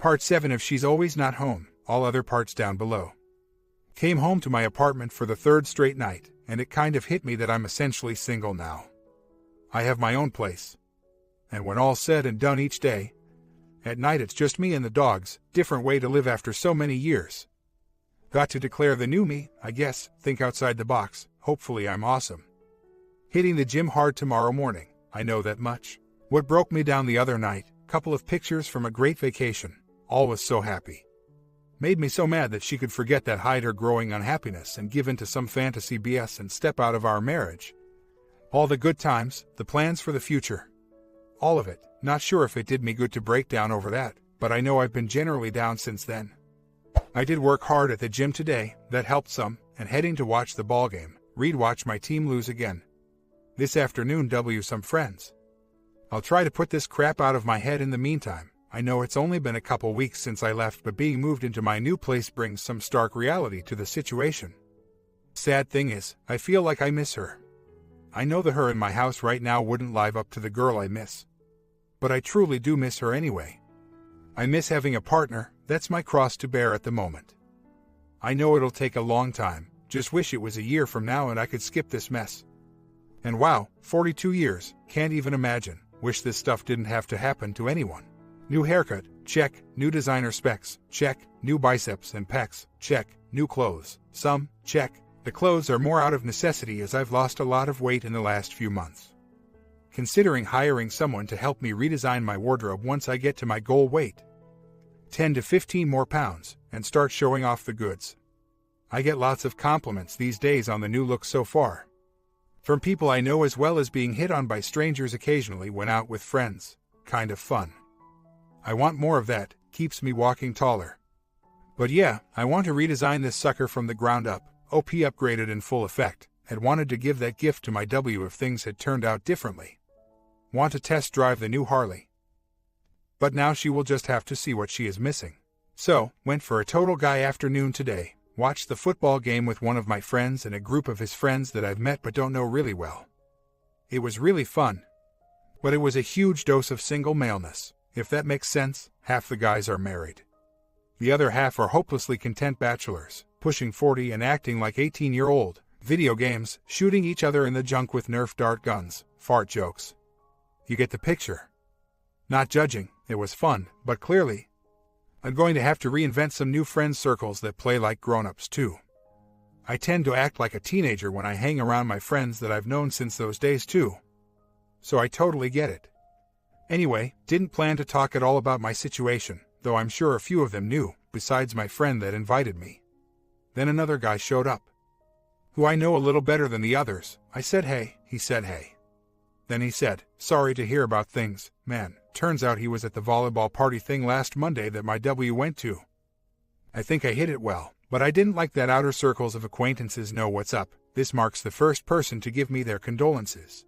Part 7 of She's Always Not Home, all other parts down below. Came home to my apartment for the third straight night, and it kind of hit me that I'm essentially single now. I have my own place. And when all's said and done each day, at night it's just me and the dogs, different way to live after so many years. Got to declare the new me, I guess, think outside the box, hopefully I'm awesome. Hitting the gym hard tomorrow morning, I know that much. What broke me down the other night, couple of pictures from a great vacation, all was so happy. Made me so mad that she could forget that hide her growing unhappiness and give in to some fantasy BS and step out of our marriage. All the good times, the plans for the future. All of it, not sure if it did me good to break down over that, but I know I've been generally down since then. I did work hard at the gym today, that helped some, and heading to watch the ball game, watch my team lose again. This afternoon some friends. I'll try to put this crap out of my head in the meantime. I know it's only been a couple weeks since I left, but being moved into my new place brings some stark reality to the situation. Sad thing is, I feel like I miss her. I know the her in my house right now wouldn't live up to the girl I miss. But I truly do miss her anyway. I miss having a partner, that's my cross to bear at the moment. I know it'll take a long time, just wish it was a year from now and I could skip this mess. And wow, 42 years, can't even imagine, wish this stuff didn't have to happen to anyone. New haircut, check. New designer specs, check. New biceps and pecs, check. New clothes, some, check. The clothes are more out of necessity as I've lost a lot of weight in the last few months. Considering hiring someone to help me redesign my wardrobe once I get to my goal weight. 10 to 15 more pounds, and start showing off the goods. I get lots of compliments these days on the new look so far. From people I know as well as being hit on by strangers occasionally when out with friends. Kind of fun. I want more of that, keeps me walking taller. But yeah, I want to redesign this sucker from the ground up, OP upgraded in full effect. Had wanted to give that gift to my W if things had turned out differently. Want to test drive the new Harley. But now she will just have to see what she is missing. So, went for a total guy afternoon today, watched the football game with one of my friends and a group of his friends that I've met but don't know really well. It was really fun. But it was a huge dose of single maleness, if that makes sense. Half the guys are married. The other half are hopelessly content bachelors, pushing 40 and acting like 18-year-old. Video games, shooting each other in the junk with Nerf dart guns, fart jokes. You get the picture. Not judging, it was fun, but clearly, I'm going to have to reinvent some new friend circles that play like grown-ups too. I tend to act like a teenager when I hang around my friends that I've known since those days too. So I totally get it. Anyway, didn't plan to talk at all about my situation, though I'm sure a few of them knew, besides my friend that invited me. Then another guy showed up, who I know a little better than the others. I said hey, he said hey. Then he said, sorry to hear about things, man. Turns out he was at the volleyball party thing last Monday that my W went to. I think I hit it well, but I didn't like that outer circles of acquaintances know what's up. This marks the first person to give me their condolences.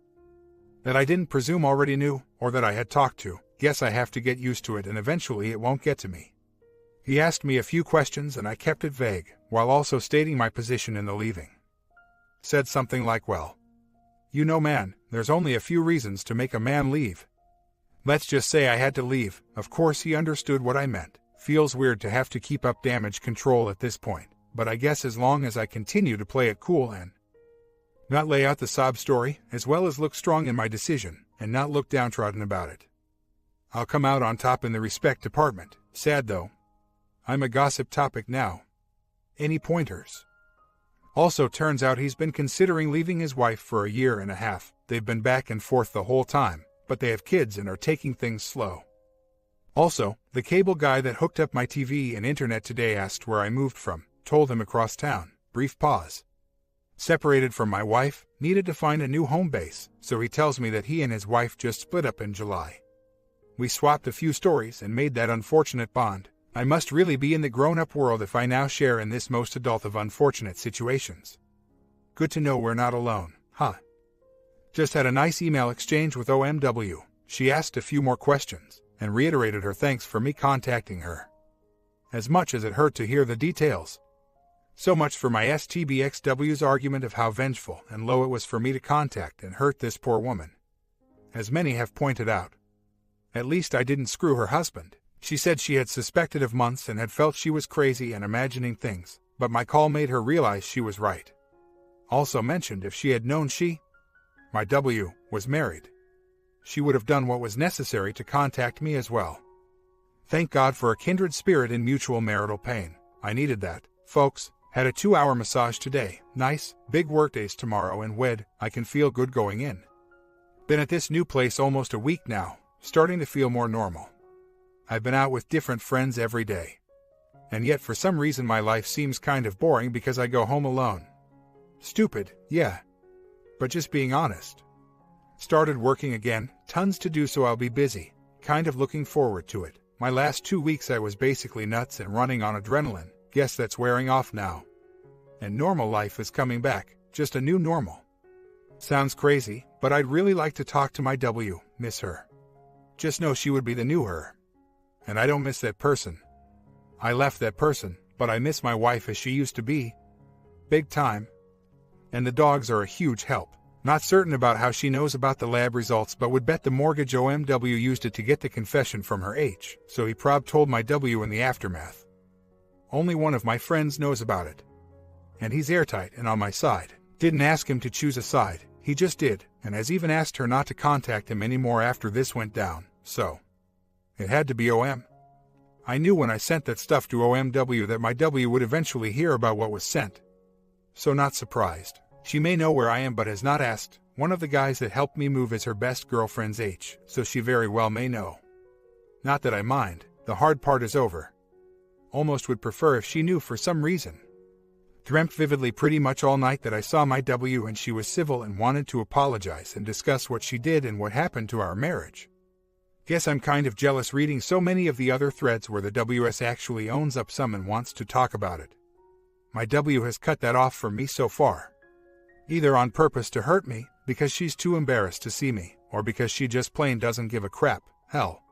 That I didn't presume already knew, or that I had talked to. Guess I have to get used to it and eventually it won't get to me. He asked me a few questions and I kept it vague, while also stating my position in the leaving. Said something like, well, you know man, there's only a few reasons to make a man leave. Let's just say I had to leave. Of course he understood what I meant. Feels weird to have to keep up damage control at this point, but I guess as long as I continue to play it cool and not lay out the sob story, as well as look strong in my decision, and not look downtrodden about it, I'll come out on top in the respect department. Sad though. I'm a gossip topic now. Any pointers? Also turns out he's been considering leaving his wife for a year and a half. They've been back and forth the whole time, but they have kids and are taking things slow. Also, the cable guy that hooked up my TV and internet today asked where I moved from, told him across town. Brief pause. Separated from my wife, needed to find a new home base, so he tells me that he and his wife just split up in July. We swapped a few stories and made that unfortunate bond. I must really be in the grown-up world if I now share in this most adult of unfortunate situations. Good to know we're not alone, huh? Just had a nice email exchange with OMW. She asked a few more questions, and reiterated her thanks for me contacting her. As much as it hurt to hear the details. So much for my STBXW's argument of how vengeful and low it was for me to contact and hurt this poor woman. As many have pointed out. At least I didn't screw her husband. She said she had suspected of months and had felt she was crazy and imagining things, but my call made her realize she was right. Also mentioned if she had known my W, was married, she would have done what was necessary to contact me as well. Thank God for a kindred spirit in mutual marital pain. I needed that, folks. Had a 2-hour massage today. Nice, big workdays tomorrow and I can feel good going in. Been at this new place almost a week now, starting to feel more normal. I've been out with different friends every day. And yet for some reason my life seems kind of boring because I go home alone. Stupid, yeah. But just being honest. Started working again, tons to do so I'll be busy. Kind of looking forward to it. My last 2 weeks I was basically nuts and running on adrenaline. Guess that's wearing off now. And normal life is coming back, just a new normal. Sounds crazy, but I'd really like to talk to my W, miss her. Just know she would be the new her. And I don't miss that person. I left that person, but I miss my wife as she used to be. Big time. And the dogs are a huge help. Not certain about how she knows about the lab results, but would bet the mortgage OMW used it to get the confession from her H, so he prob told my W in the aftermath. Only one of my friends knows about it. And he's airtight and on my side. Didn't ask him to choose a side, he just did, and has even asked her not to contact him anymore after this went down, so. It had to be OM. I knew when I sent that stuff to OMW that my W would eventually hear about what was sent. So not surprised. She may know where I am but has not asked. One of the guys that helped me move is her best girlfriend's H, so she very well may know. Not that I mind, the hard part is over. Almost would prefer if she knew for some reason. Dreamt vividly pretty much all night that I saw my W and she was civil and wanted to apologize and discuss what she did and what happened to our marriage. Guess I'm kind of jealous reading so many of the other threads where the WS actually owns up some and wants to talk about it. My W has cut that off from me so far. Either on purpose to hurt me, because she's too embarrassed to see me, or because she just plain doesn't give a crap, hell.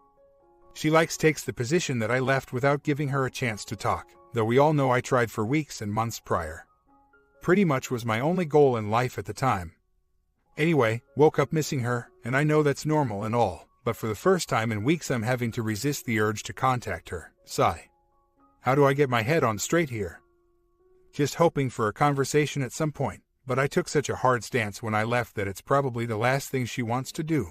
She takes the position that I left without giving her a chance to talk, though we all know I tried for weeks and months prior. Pretty much was my only goal in life at the time. Anyway, woke up missing her, and I know that's normal and all, but for the first time in weeks I'm having to resist the urge to contact her. Sigh. How do I get my head on straight here? Just hoping for a conversation at some point, but I took such a hard stance when I left that it's probably the last thing she wants to do.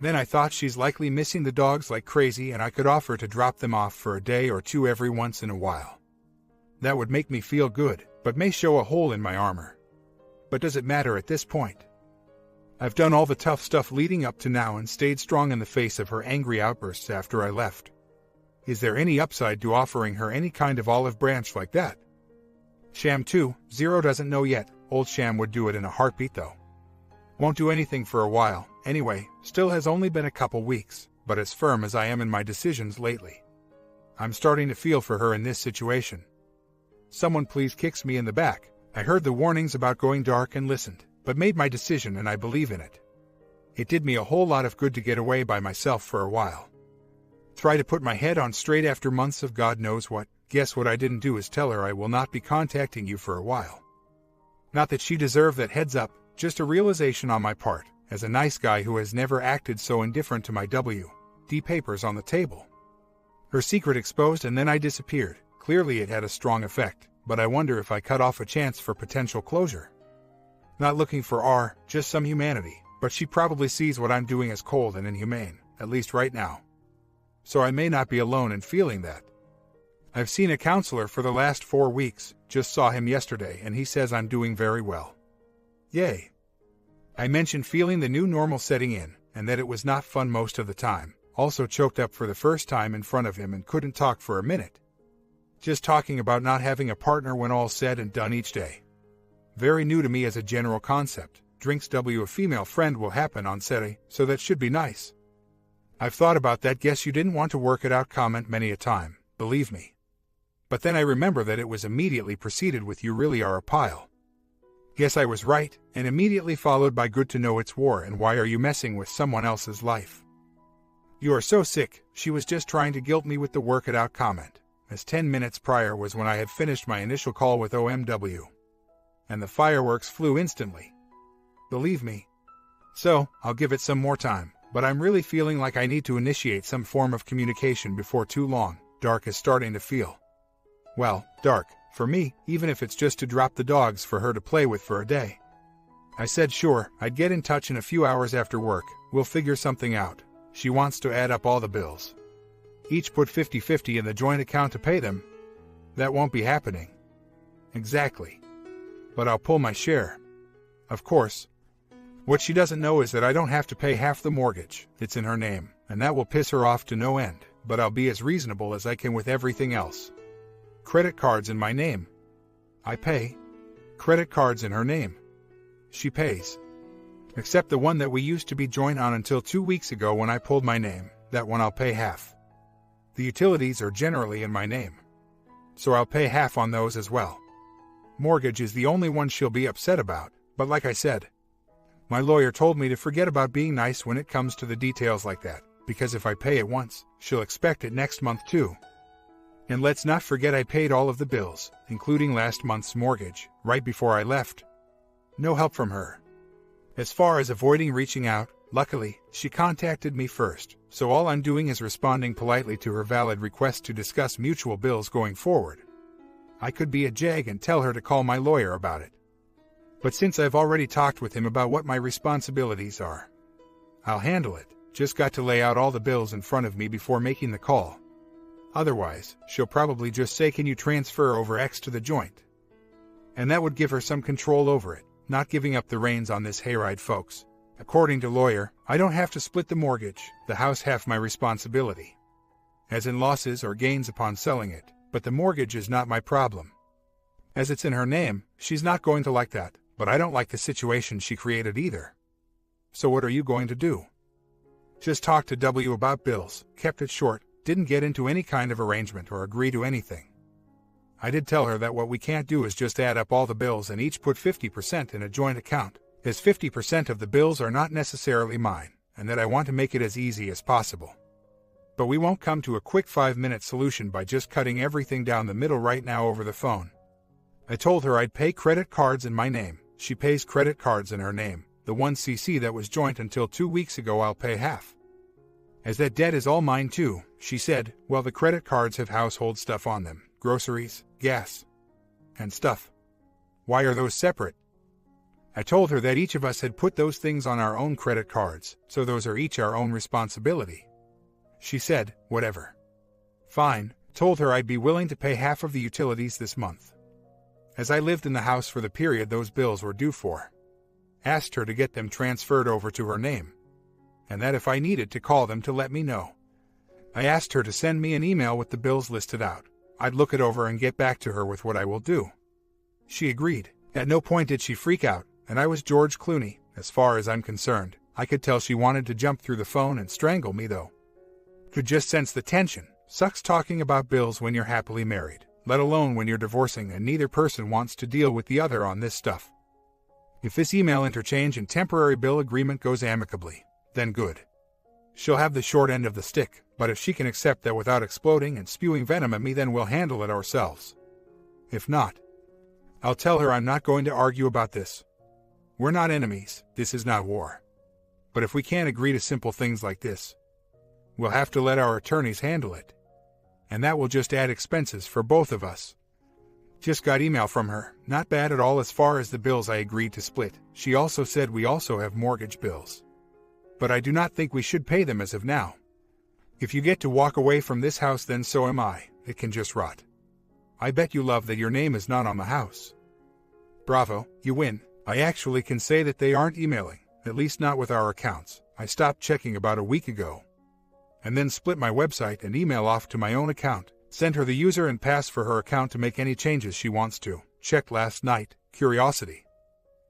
Then I thought she's likely missing the dogs like crazy and I could offer to drop them off for a day or two every once in a while. That would make me feel good, but may show a hole in my armor. But does it matter at this point? I've done all the tough stuff leading up to now and stayed strong in the face of her angry outbursts after I left. Is there any upside to offering her any kind of olive branch like that? Sham 2.0 doesn't know yet. Old Sham would do it in a heartbeat though. Won't do anything for a while, anyway, still has only been a couple weeks, but as firm as I am in my decisions lately. I'm starting to feel for her in this situation. Someone please kicks me in the back. I heard the warnings about going dark and listened, but made my decision and I believe in it. It did me a whole lot of good to get away by myself for a while. Try to put my head on straight after months of God knows what. Guess what I didn't do is tell her I will not be contacting you for a while. Not that she deserved that heads up, just a realization on my part, as a nice guy who has never acted so indifferent to my W.D. papers on the table. Her secret exposed and then I disappeared. Clearly it had a strong effect, but I wonder if I cut off a chance for potential closure. Not looking for just some humanity, but she probably sees what I'm doing as cold and inhumane, at least right now. So I may not be alone in feeling that. I've seen a counselor for the last 4 weeks, just saw him yesterday and he says I'm doing very well. Yay. I mentioned feeling the new normal setting in, and that it was not fun most of the time, also choked up for the first time in front of him and couldn't talk for a minute. Just talking about not having a partner when all's said and done each day. Very new to me as a general concept. Drinks W a female friend will happen on SETI, so that should be nice. I've thought about that guess you didn't want to work it out comment many a time, believe me. But then I remember that it was immediately preceded with you really are a pile. Guess I was right, and immediately followed by good to know it's war and why are you messing with someone else's life. You are so sick, she was just trying to guilt me with the work it out comment, as 10 minutes prior was when I had finished my initial call with OMW. And the fireworks flew instantly. Believe me. So, I'll give it some more time, But I'm really feeling like I need to initiate some form of communication before too long. Dark is starting to feel, well, dark, for me, even if it's just to drop the dogs for her to play with for a day. I said sure, I'd get in touch in a few hours after work, we'll figure something out. She wants to add up all the bills. Each put 50-50 in the joint account to pay them. That won't be happening. Exactly. But I'll pull my share. Of course. What she doesn't know is that I don't have to pay half the mortgage. It's in her name, and that will piss her off to no end, but I'll be as reasonable as I can with everything else. Credit cards in my name. I pay. Credit cards in her name. She pays. Except the one that we used to be joint on until 2 weeks ago when I pulled my name. That one I'll pay half. The utilities are generally in my name, so I'll pay half on those as well. Mortgage is the only one she'll be upset about, but like I said, my lawyer told me to forget about being nice when it comes to the details like that, because if I pay it once, she'll expect it next month too. And let's not forget I paid all of the bills, including last month's mortgage, right before I left. No help from her. As far as avoiding reaching out, luckily, she contacted me first, so all I'm doing is responding politely to her valid request to discuss mutual bills going forward. I could be a jag and tell her to call my lawyer about it. But since I've already talked with him about what my responsibilities are, I'll handle it. Just got to lay out all the bills in front of me before making the call. Otherwise, she'll probably just say, "Can you transfer over X to the joint?" And that would give her some control over it, not giving up the reins on this hayride, folks. According to lawyer, I don't have to split the mortgage, the house half my responsibility, as in losses or gains upon selling it, but the mortgage is not my problem. As it's in her name, she's not going to like that, but I don't like the situation she created either. So what are you going to do? Just talk to W about bills, kept it short, didn't get into any kind of arrangement or agree to anything. I did tell her that what we can't do is just add up all the bills and each put 50% in a joint account, as 50% of the bills are not necessarily mine, and that I want to make it as easy as possible. But we won't come to a quick 5-minute solution by just cutting everything down the middle right now over the phone. I told her I'd pay credit cards in my name. She pays credit cards in her name. The 1cc that was joint until 2 weeks ago I'll pay half. As that debt is all mine too, she said, well, the credit cards have household stuff on them, groceries, gas, and stuff. Why are those separate? I told her that each of us had put those things on our own credit cards, so those are each our own responsibility. She said, whatever. Fine, told her I'd be willing to pay half of the utilities this month, as I lived in the house for the period those bills were due for. Asked her to get them transferred over to her name, and that if I needed to call them to let me know. I asked her to send me an email with the bills listed out. I'd look it over and get back to her with what I will do. She agreed. At no point did she freak out, and I was George Clooney, as far as I'm concerned. I could tell she wanted to jump through the phone and strangle me though. Could just sense the tension. Sucks talking about bills when you're happily married, let alone when you're divorcing and neither person wants to deal with the other on this stuff. If this email interchange and temporary bill agreement goes amicably, then good. She'll have the short end of the stick, but if she can accept that without exploding and spewing venom at me, then we'll handle it ourselves. If not, I'll tell her I'm not going to argue about this. We're not enemies, this is not war. But if we can't agree to simple things like this, we'll have to let our attorneys handle it. And that will just add expenses for both of us. Just got email from her, not bad at all as far as the bills I agreed to split. She also said we also have mortgage bills, but I do not think we should pay them as of now. If you get to walk away from this house, then so am I. It can just rot. I bet you love that your name is not on the house. Bravo, you win. I actually can say that they aren't emailing, at least not with our accounts. I stopped checking about a week ago, and then split my website and email off to my own account. Sent her the user and pass for her account to make any changes she wants to. Checked last night. Curiosity.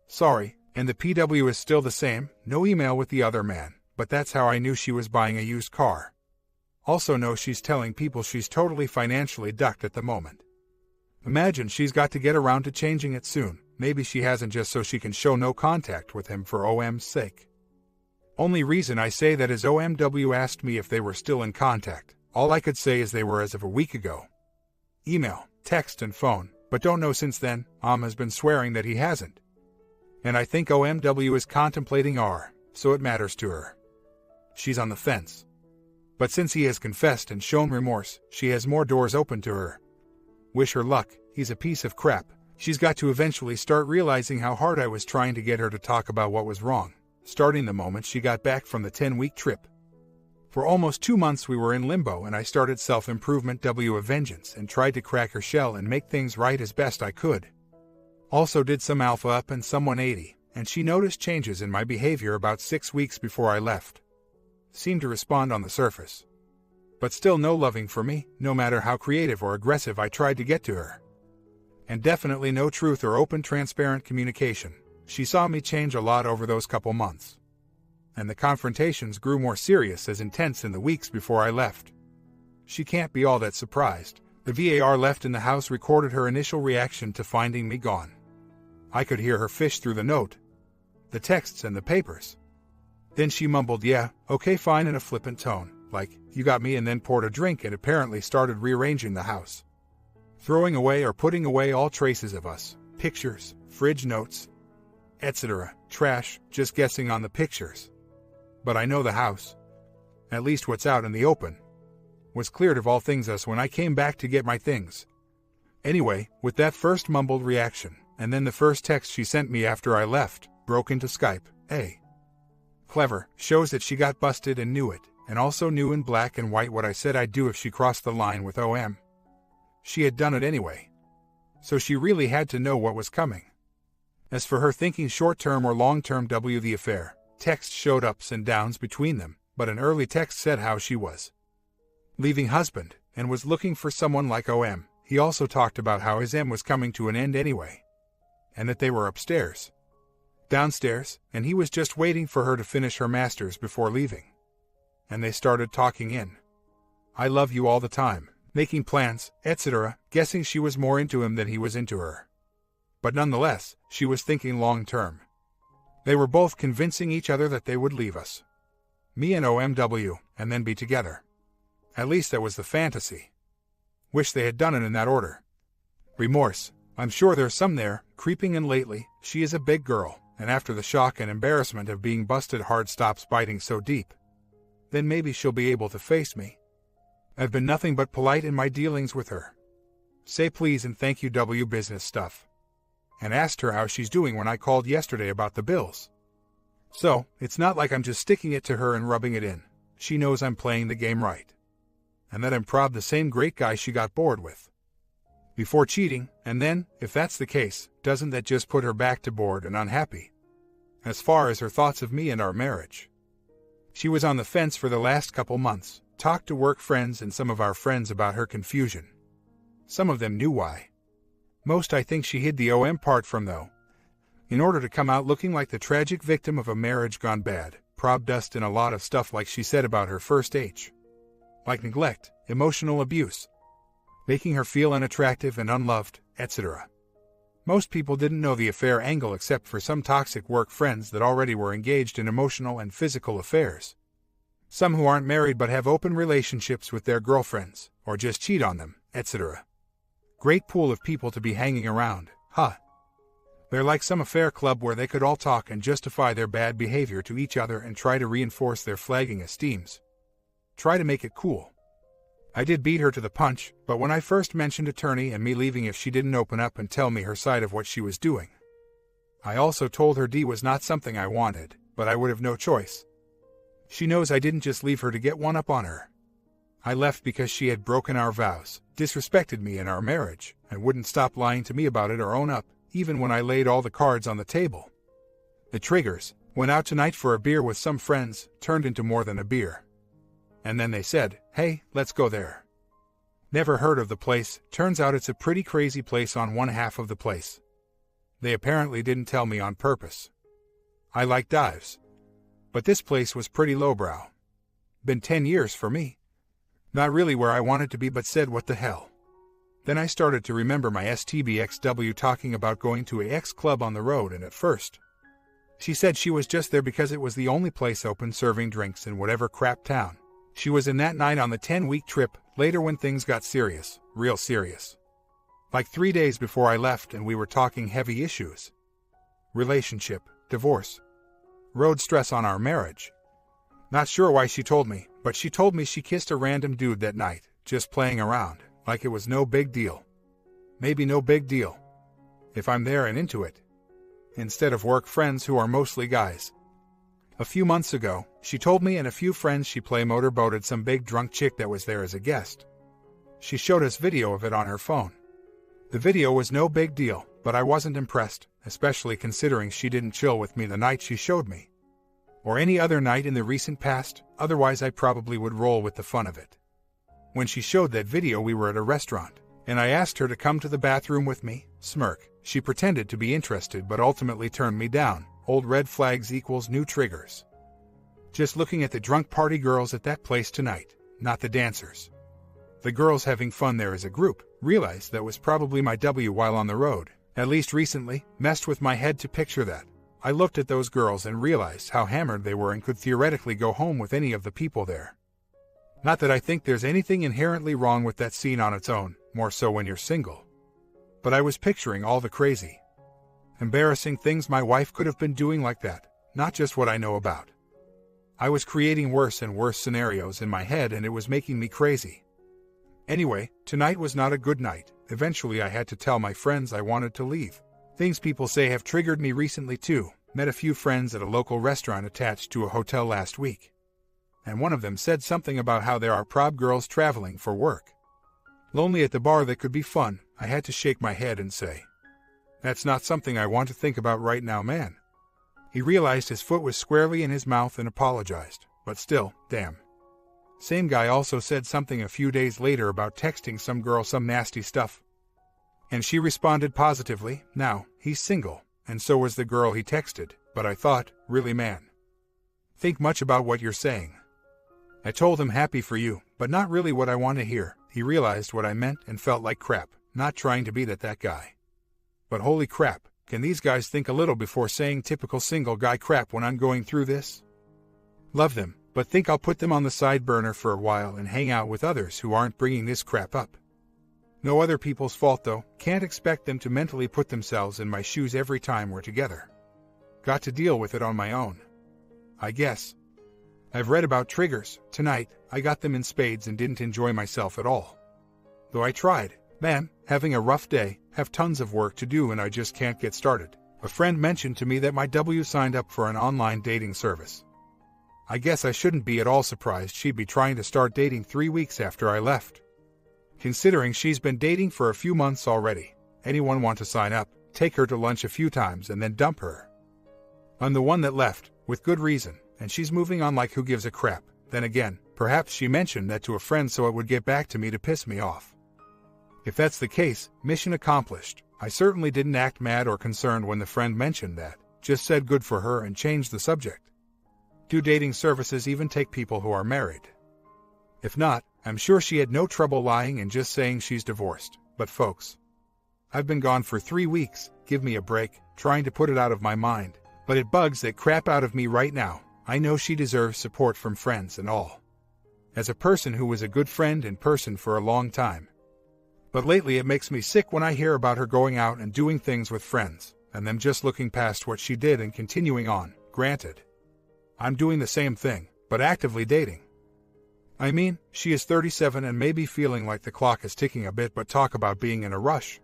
Sorry, and the PW is still the same. No email with the other man, but that's how I knew she was buying a used car. Also know she's telling people she's totally financially ducked at the moment. Imagine she's got to get around to changing it soon. Maybe she hasn't, just so she can show no contact with him for OM's sake. Only reason I say that is OMW asked me if they were still in contact. All I could say is they were as of a week ago. Email, text, and phone, but don't know since then. has been swearing that he hasn't. And I think OMW is contemplating R, so it matters to her. she's on the fence. But since he has confessed and shown remorse, she has more doors open to her. Wish her luck, he's a piece of crap. She's got to eventually start realizing how hard I was trying to get her to talk about what was wrong, starting the moment she got back from the 10-week trip. For almost 2 months we were in limbo, and I started Self-Improvement W of Vengeance and tried to crack her shell and make things right as best I could. Also did some Alpha Up and some 180, and she noticed changes in my behavior about 6 weeks before I left. Seemed to respond on the surface. But still no loving for me, no matter how creative or aggressive I tried to get to her. And definitely no truth or open, transparent communication. She saw me change a lot over those couple months. And the confrontations grew more serious as intense in the weeks before I left. She can't be all that surprised. The VAR left in the house recorded her initial reaction to finding me gone. I could hear her fish through the note, the texts and the papers. Then she mumbled, "Yeah, okay, fine," in a flippant tone, like, "You got me," and then poured a drink and apparently started rearranging the house. Throwing away or putting away all traces of us, pictures, fridge notes, etc., trash, just guessing on the pictures. But I know the house, at least what's out in the open, was cleared of all things us when I came back to get my things. Anyway, with that first mumbled reaction, and then the first text she sent me after I left, broke into Skype, "Hey. Clever, shows that she got busted and knew it, and also knew in black and white what I said I'd do if she crossed the line with OM. She had done it anyway. So she really had to know what was coming. As for her thinking short-term or long-term W the affair, text showed ups and downs between them, but an early text said how she was leaving husband, and was looking for someone like OM. He also talked about how his M was coming to an end anyway, and that they were upstairs, downstairs, and he was just waiting for her to finish her master's before leaving. And they started talking in I love you all the time, making plans, etc., guessing she was more into him than he was into her. But nonetheless, she was thinking long-term. They were both convincing each other that they would leave us, me and OMW, and then be together. At least that was the fantasy. Wish they had done it in that order. Remorse, I'm sure there's some there, creeping in lately. She is a big girl, and after the shock and embarrassment of being busted hard stops biting so deep, then maybe she'll be able to face me. I've been nothing but polite in my dealings with her. Say please and thank you W business stuff. And asked her how she's doing when I called yesterday about the bills. So, it's not like I'm just sticking it to her and rubbing it in. She knows I'm playing the game right. And that I'm prob the same great guy she got bored with before cheating, and then, if that's the case, doesn't that just put her back to bored and unhappy? As far as her thoughts of me and our marriage. She was on the fence for the last couple months, talked to work friends and some of our friends about her confusion. Some of them knew why. Most I think she hid the OM part from though, in order to come out looking like the tragic victim of a marriage gone bad, prob dust in a lot of stuff like she said about her first H. Like neglect, emotional abuse, making her feel unattractive and unloved, etc. Most people didn't know the affair angle except for some toxic work friends that already were engaged in emotional and physical affairs. Some who aren't married but have open relationships with their girlfriends, or just cheat on them, etc. Great pool of people to be hanging around, huh? They're like some affair club where they could all talk and justify their bad behavior to each other and try to reinforce their flagging esteems. Try to make it cool. I did beat her to the punch, but when I first mentioned attorney and me leaving if she didn't open up and tell me her side of what she was doing, I also told her D was not something I wanted, but I would have no choice. She knows I didn't just leave her to get one up on her. I left because she had broken our vows, disrespected me in our marriage, and wouldn't stop lying to me about it or own up, even when I laid all the cards on the table. The triggers, went out tonight for a beer with some friends, turned into more than a beer. And then they said, "Hey, let's go there." Never heard of the place, turns out it's a pretty crazy place on one half of the place. They apparently didn't tell me on purpose. I like dives. But this place was pretty lowbrow. Been 10 years for me. Not really where I wanted to be, but said what the hell. Then I started to remember my STBXW talking about going to a X club on the road, and at first she said she was just there because it was the only place open serving drinks in whatever crap town she was in that night on the 10-week trip, later when things got serious, real serious. Like 3 days before I left and we were talking heavy issues. Relationship, divorce, road stress on our marriage. Not sure why she told me, but she told me she kissed a random dude that night, just playing around, like it was no big deal. Maybe no big deal if I'm there and into it, instead of work friends who are mostly guys. A few months ago, she told me and a few friends she play motorboated some big drunk chick that was there as a guest. She showed us video of it on her phone. The video was no big deal, but I wasn't impressed, especially considering she didn't chill with me the night she showed me, or any other night in the recent past. Otherwise I probably would roll with the fun of it. When she showed that video, we were at a restaurant, and I asked her to come to the bathroom with me. Smirk. She pretended to be interested but ultimately turned me down. Old red flags equals new triggers. Just looking at the drunk party girls at that place tonight, not the dancers. The girls having fun there as a group, realized that was probably my W while on the road, at least recently, messed with my head to picture that. I looked at those girls and realized how hammered they were and could theoretically go home with any of the people there. Not that I think there's anything inherently wrong with that scene on its own, more so when you're single. But I was picturing all the crazy, embarrassing things my wife could have been doing like that, not just what I know about. I was creating worse and worse scenarios in my head and it was making me crazy. Anyway, tonight was not a good night. Eventually I had to tell my friends I wanted to leave. Things people say have triggered me recently too. Met a few friends at a local restaurant attached to a hotel last week, and one of them said something about how there are prob girls traveling for work. Lonely at the bar that could be fun. I had to shake my head and say, that's not something I want to think about right now, man. He realized his foot was squarely in his mouth and apologized, but still, damn. Same guy also said something a few days later about texting some girl some nasty stuff, and she responded positively. Now, he's single, and so was the girl he texted, but I thought, really, man? Think much about what you're saying. I told him happy for you, but not really what I want to hear. He realized what I meant and felt like crap, not trying to be that guy. But holy crap, can these guys think a little before saying typical single guy crap when I'm going through this? Love them, but think I'll put them on the side burner for a while and hang out with others who aren't bringing this crap up. No other people's fault though, can't expect them to mentally put themselves in my shoes every time we're together. Got to deal with it on my own, I guess. I've read about triggers. Tonight, I got them in spades and didn't enjoy myself at all. Though I tried. Man, having a rough day, have tons of work to do and I just can't get started. A friend mentioned to me that my W signed up for an online dating service. I guess I shouldn't be at all surprised she'd be trying to start dating 3 weeks after I left, considering she's been dating for a few months already. Anyone want to sign up, take her to lunch a few times and then dump her? I'm the one that left, with good reason, and she's moving on like who gives a crap. Then again, perhaps she mentioned that to a friend so it would get back to me to piss me off. If that's the case, mission accomplished. I certainly didn't act mad or concerned when the friend mentioned that, just said good for her and changed the subject. Do dating services even take people who are married? If not, I'm sure she had no trouble lying and just saying she's divorced. But folks, I've been gone for 3 weeks, give me a break, trying to put it out of my mind. But it bugs that crap out of me right now. I know she deserves support from friends and all, as a person who was a good friend in person for a long time. But lately it makes me sick when I hear about her going out and doing things with friends, and them just looking past what she did and continuing on. Granted, I'm doing the same thing, but actively dating. I mean, she is 37 and may be feeling like the clock is ticking a bit, but talk about being in a rush.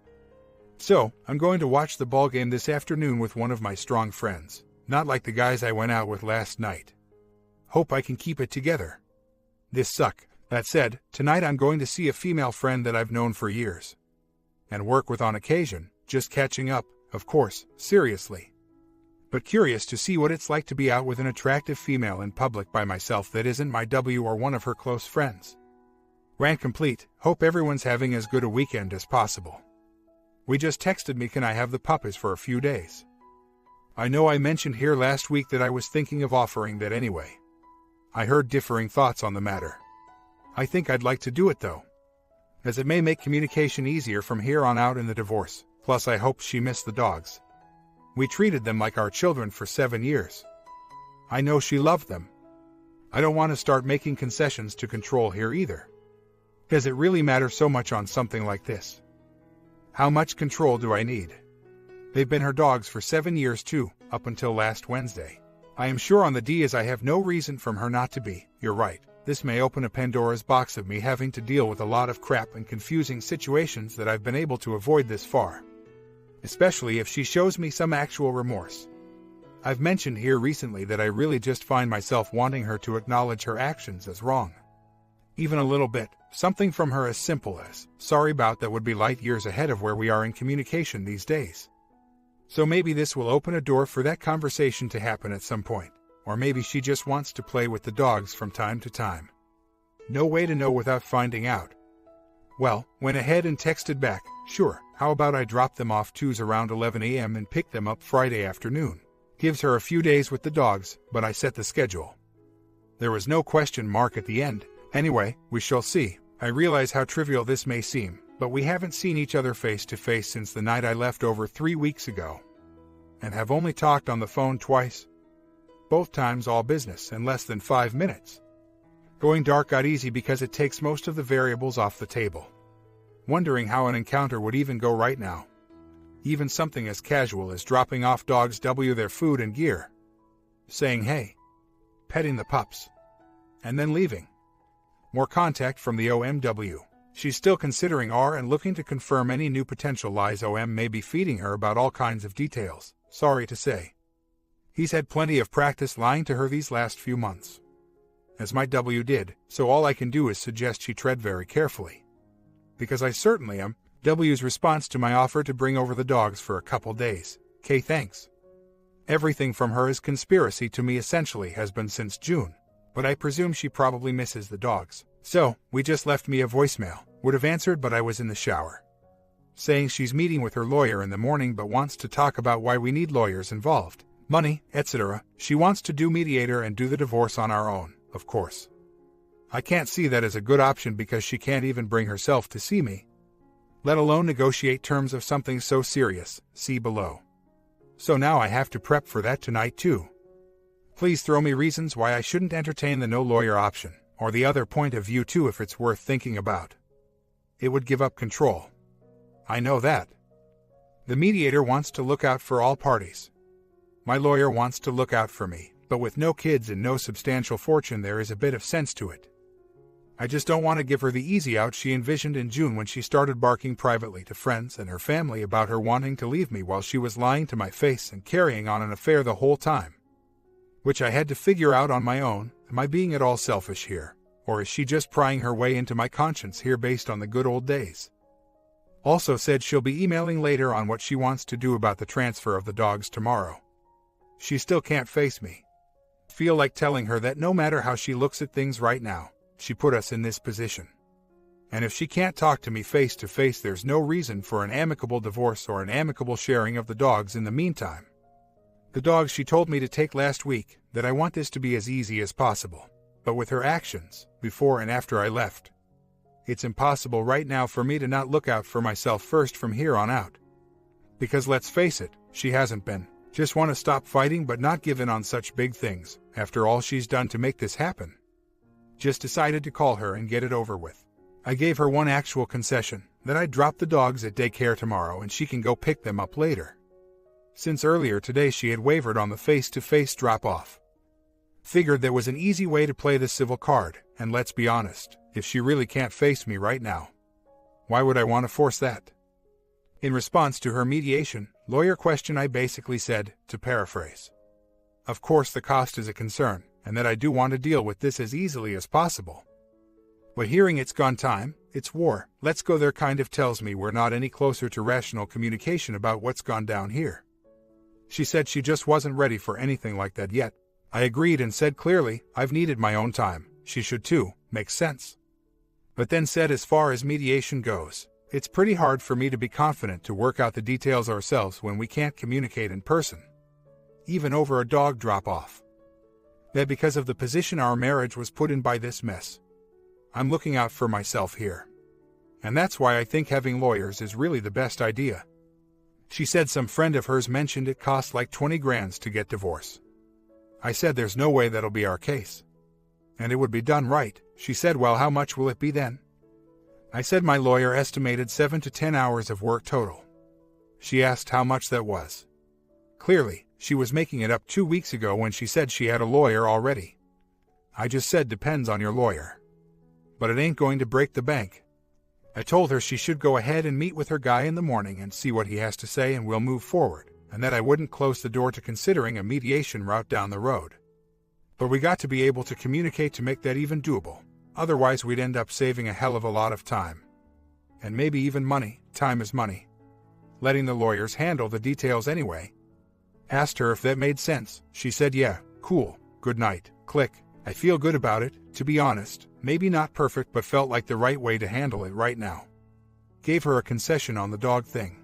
So, I'm going to watch the ball game this afternoon with one of my strong friends, not like the guys I went out with last night. Hope I can keep it together. This suck. That said, tonight I'm going to see a female friend that I've known for years and work with on occasion, just catching up, of course, seriously. But curious to see what it's like to be out with an attractive female in public by myself that isn't my W or one of her close friends. Rant complete. Hope everyone's having as good a weekend as possible. We just texted me, can I have the puppies for a few days? I know I mentioned here last week that I was thinking of offering that anyway. I heard differing thoughts on the matter. I think I'd like to do it though, as it may make communication easier from here on out in the divorce. Plus I hope she missed the dogs. We treated them like our children for 7 years. I know she loved them. I don't want to start making concessions to control here either. Does it really matter so much on something like this? How much control do I need? They've been her dogs for 7 years too, up until last Wednesday. I am sure on the D as I have no reason from her not to be. You're right. This may open a Pandora's box of me having to deal with a lot of crap and confusing situations that I've been able to avoid this far. Especially if she shows me some actual remorse. I've mentioned here recently that I really just find myself wanting her to acknowledge her actions as wrong. Even a little bit, something from her as simple as, sorry about that would be light years ahead of where we are in communication these days. So maybe this will open a door for that conversation to happen at some point. Or maybe she just wants to play with the dogs from time to time. No way to know without finding out. Well, went ahead and texted back, sure, how about I drop them off twos around 11 a.m. and pick them up Friday afternoon. Gives her a few days with the dogs, but I set the schedule. There was no question mark at the end. Anyway, we shall see. I realize how trivial this may seem, but we haven't seen each other face to face since the night I left over 3 weeks ago. And have only talked on the phone twice. Both times all business and less than 5 minutes. Going dark got easy because it takes most of the variables off the table. Wondering how an encounter would even go right now. Even something as casual as dropping off dogs their food and gear. Saying hey. Petting the pups. And then leaving. More contact from the OMW. She's still considering R and looking to confirm any new potential lies OM may be feeding her about all kinds of details, sorry to say. He's had plenty of practice lying to her these last few months. As my W did, so all I can do is suggest she tread very carefully. Because I certainly am. W's response to my offer to bring over the dogs for a couple days. K thanks. Everything from her is conspiracy to me essentially has been since June. But I presume she probably misses the dogs. So, we just left me a voicemail. Would have answered but I was in the shower. Saying she's meeting with her lawyer in the morning but wants to talk about why we need lawyers involved. Money, etc. She wants to do mediator and do the divorce on our own, of course. I can't see that as a good option because she can't even bring herself to see me. Let alone negotiate terms of something so serious, see below. So now I have to prep for that tonight too. Please throw me reasons why I shouldn't entertain the no lawyer option, or the other point of view too if it's worth thinking about. It would give up control. I know that. The mediator wants to look out for all parties. My lawyer wants to look out for me, but with no kids and no substantial fortune there is a bit of sense to it. I just don't want to give her the easy out she envisioned in June when she started barking privately to friends and her family about her wanting to leave me while she was lying to my face and carrying on an affair the whole time. Which I had to figure out on my own. Am I being at all selfish here? Or is she just prying her way into my conscience here based on the good old days? Also said she'll be emailing later on what she wants to do about the transfer of the dogs tomorrow. She still can't face me. Feel like telling her that no matter how she looks at things right now, she put us in this position. And if she can't talk to me face to face, there's no reason for an amicable divorce or an amicable sharing of the dogs in the meantime. The dogs she told me to take last week, that I want this to be as easy as possible. But with her actions, before and after I left, it's impossible right now for me to not look out for myself first from here on out. Because let's face it, she hasn't been. Just want to stop fighting but not give in on such big things, after all she's done to make this happen. Just decided to call her and get it over with. I gave her one actual concession, that I'd drop the dogs at daycare tomorrow and she can go pick them up later. Since earlier today she had wavered on the face-to-face drop-off. Figured there was an easy way to play the civil card, and let's be honest, if she really can't face me right now, why would I want to force that? In response to her mediation, lawyer question I basically said, to paraphrase, of course the cost is a concern, and that I do want to deal with this as easily as possible. But hearing it's gone time, it's war, let's go there kind of tells me we're not any closer to rational communication about what's gone down here. She said she just wasn't ready for anything like that yet. I agreed and said clearly, I've needed my own time, she should too, makes sense. But then said as far as mediation goes, it's pretty hard for me to be confident to work out the details ourselves when we can't communicate in person. Even over a dog drop-off. That because of the position our marriage was put in by this mess. I'm looking out for myself here. And that's why I think having lawyers is really the best idea. She said some friend of hers mentioned it costs like 20 grand to get divorce. I said there's no way that'll be our case. And it would be done right. She said, well, how much will it be then? I said my lawyer estimated 7 to 10 hours of work total. She asked how much that was. Clearly, She was making it up 2 weeks ago when she said she had a lawyer already. I just said depends on your lawyer. But it ain't going to break the bank. I told her she should go ahead and meet with her guy in the morning and see what he has to say and we'll move forward, and that I wouldn't close the door to considering a mediation route down the road. But we got to be able to communicate to make that even doable. Otherwise we'd end up saving a hell of a lot of time. And maybe even money. Time is money. Letting the lawyers handle the details anyway. Asked her if that made sense. She said yeah, cool, good night, click. I feel good about it, to be honest. Maybe not perfect but felt like the right way to handle it right now. Gave her a concession on the dog thing.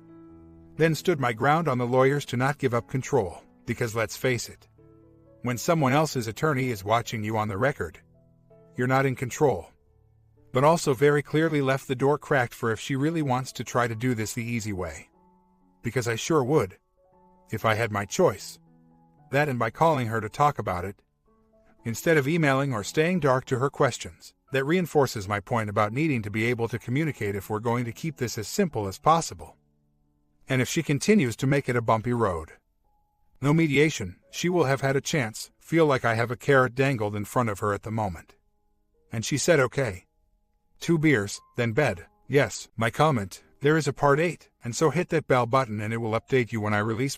Then stood my ground on the lawyers to not give up control, because let's face it. When someone else's attorney is watching you on the record, you're not in control. But also very clearly left the door cracked for if she really wants to try to do this the easy way. Because I sure would. If I had my choice. That and by calling her to talk about it. Instead of emailing or staying dark to her questions. That reinforces my point about needing to be able to communicate if we're going to keep this as simple as possible. And if she continues to make it a bumpy road. No mediation, she will have had a chance, feel like I have a carrot dangled in front of her at the moment. And she said okay. 2 beers, then bed. Yes, my comment, there is a part 8, and so hit that bell button and it will update you when I release